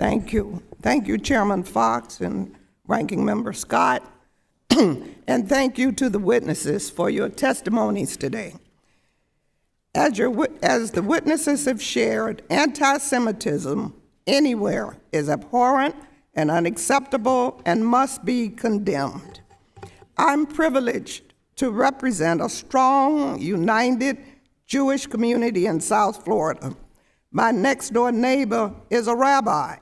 Thank you. Thank you, Chairman Fox and Ranking Member Scott. And thank you to the witnesses for your testimonies today. As the witnesses have shared, anti-Semitism anywhere is abhorrent and unacceptable and must be condemned. I'm privileged to represent a strong, united Jewish community in South Florida. My next-door neighbor is a rabbi.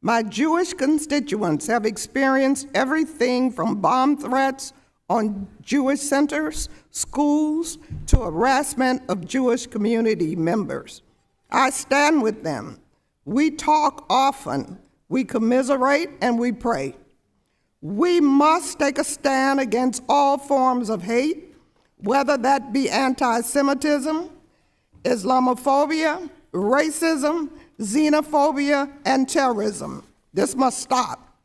My Jewish constituents have experienced everything from bomb threats on Jewish centers, schools, to harassment of Jewish community members. I stand with them. We talk often, we commiserate, and we pray. We must take a stand against all forms of hate, whether that be anti-Semitism, Islamophobia, racism, xenophobia, and terrorism. This must stop.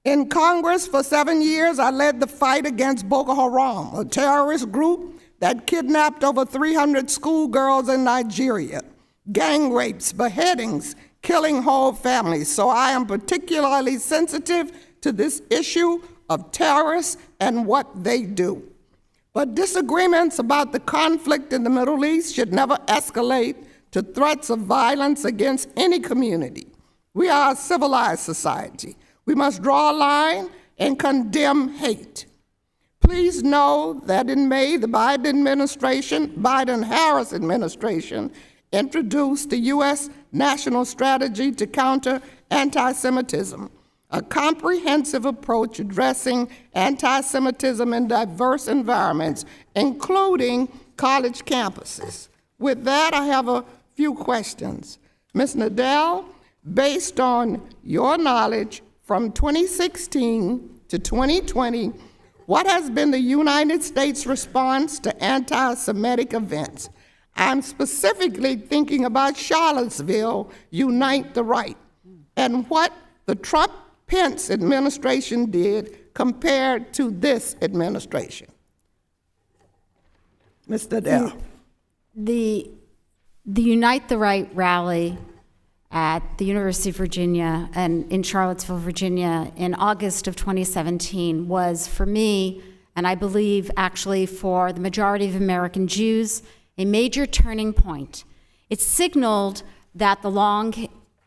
In Congress for 7 years, I led the fight against Boko Haram, a terrorist group that kidnapped over 300 schoolgirls in Nigeria, gang rapes, beheadings, killing whole families. So I am particularly sensitive to this issue of terrorists and what they do. But disagreements about the conflict in the Middle East should never escalate to threats of violence against any community. We are a civilized society. We must draw a line and condemn hate. Please know that in May, the Biden-Harris administration introduced the U.S. National Strategy to Counter Anti-Semitism, a comprehensive approach addressing anti-Semitism in diverse environments, including college campuses. With that, I have a few questions. Ms. Nadel, based on your knowledge from 2016 to 2020, what has been the United States response to anti-Semitic events? I'm specifically thinking about Charlottesville, Unite the Right, and what the Trump-Pence administration did compared to this administration. Ms. Nadel. The Unite the Right rally at the University of Virginia and in Charlottesville, Virginia in August of 2017 was, for me, and I believe actually for the majority of American Jews, a major turning point. It signaled that the long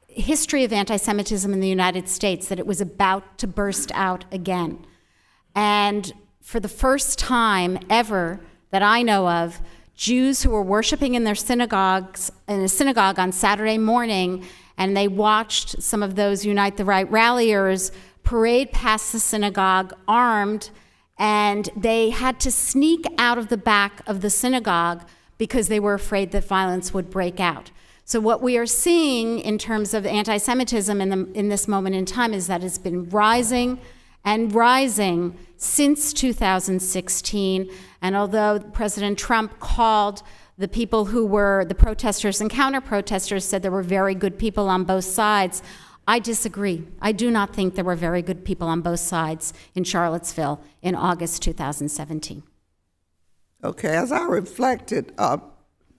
history of anti-Semitism in the United States, that it was about to burst out again. And for the first time ever that I know of, Jews who were worshiping in their synagogues, in a synagogue on Saturday morning, and they watched some of those Unite the Right ralliers parade past the synagogue armed, and they had to sneak out of the back of the synagogue because they were afraid that violence would break out. So what we are seeing in terms of anti-Semitism in this moment in time is that it's been rising and rising since 2016. And although President Trump called the people who were the protesters and counter-protesters, said there were very good people on both sides, I disagree. I do not think there were very good people on both sides in Charlottesville in August 2017. Okay, as I reflected,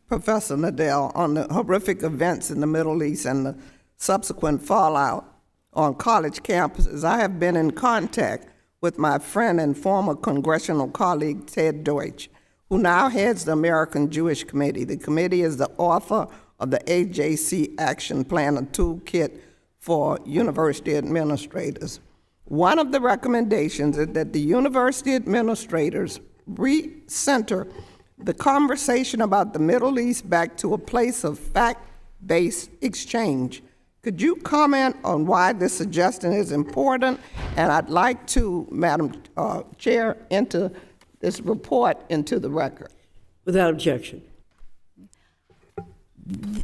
Professor Nadel, on the horrific events in the Middle East and the subsequent fallout on college campuses, I have been in contact with my friend and former congressional colleague, Ted Deutsch, who now heads the American Jewish Committee. The committee is the author of the AJC Action Plan, a toolkit for university administrators. One of the recommendations is that the university administrators recenter the conversation about the Middle East back to a place of fact-based exchange. Could you comment on why this suggestion is important? And I'd like to, Madam Chair, enter this report into the record. Without objection.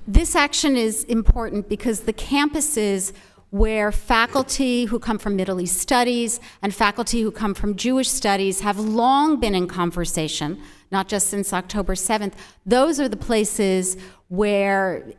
This action is important because the campuses where faculty who come from Middle East studies and faculty who come from Jewish studies have long been in conversation, not just since October 7th, those are the places where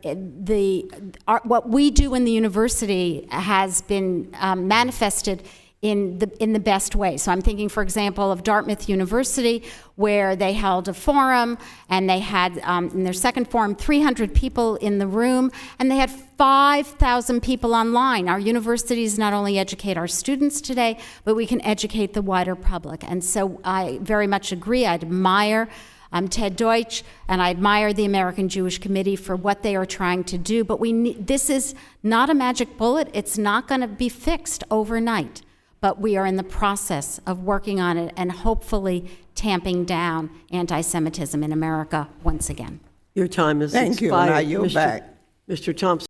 what we do in the university has been manifested in the best way. So I'm thinking, for example, of Dartmouth University, where they held a forum, and they had, in their second forum, 300 people in the room, and they had 5,000 people online. Our universities not only educate our students today, but we can educate the wider public. And so I very much agree. I admire Ted Deutsch, and I admire the American Jewish Committee for what they are trying to do, but this is not a magic bullet. It's not going to be fixed overnight. But we are in the process of working on it and hopefully tamping down anti-Semitism in America once again. Your time is expired. Thank you, and I yield back. Mr. Thompson.